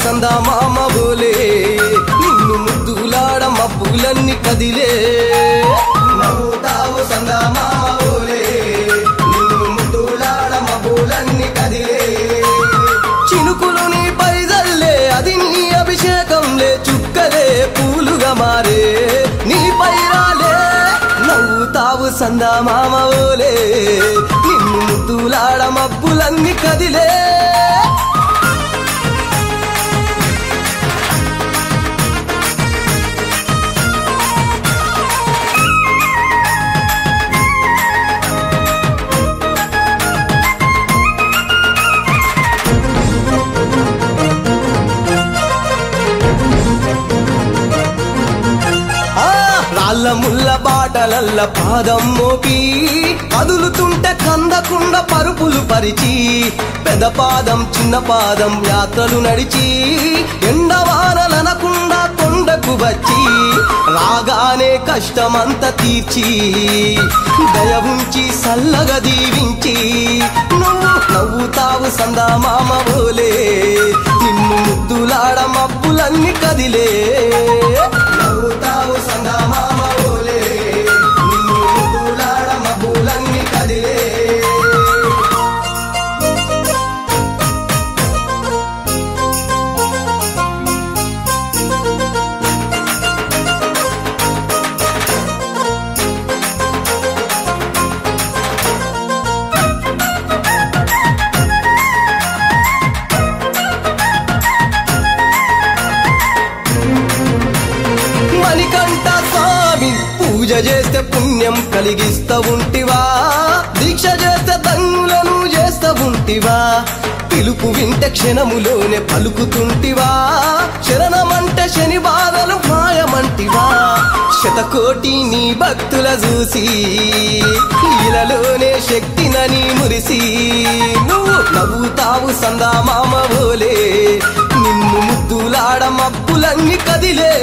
సందా మామ బోలే నిన్ను ముద్దులాడ మబ్బులన్నీ కదిలే నవ్వుతావు సందా మామ బోలే నిన్ను ముద్దులాడ మబ్బులన్నీ కదిలే చినుకులు నీ పైదల్లే అది నీ అభిషేకంలే చుక్కలే పూలుగా మారే నీ పైరాలే నవ్వుతావు సందా మామ బోలే నిన్ను ముద్దులాడ మబ్బులన్నీ కదిలే రాళ్ళ ముళ్ళ బాటలల్ల పాదం మోపి కదులుతుంటే కందకుండా పరుపులు పరిచి పెద్ద పాదం చిన్న పాదం యాత్రలు నడిచి ఎండవానలనకుండా కొండకు వచ్చి రాగానే కష్టమంతా తీర్చి దయ ఉంచి సల్లగా దీవించి నువ్వు నవ్వుతావు సందా మామ బోలే నిన్ను ముద్దులాడ మబ్బులన్నీ కదిలే నవ్వుతావు సందా మామ బోలే నిన్ను ముద్దులాడ మబ్బులన్నీ కదిలే మణికంఠ స్వామి పూజ చేస్తే పుణ్యం కలిగిస్తా ఉంటివా దీక్ష చేస్తే ధన్యులను చేస్తా ఉంటివా పిలుపు వింటే క్షణములోనే పలుకుతుంటివా శరణమంటే శని బాధలు మాయమంటివా శతకోటి నీ భక్తుల చూసి ఈలలోనే శక్తినని మురిసి నువ్వు నవ్వుతావు సందా మామ బోలే నిన్ను ముద్దులాడ మబ్బులన్నీ కదిలే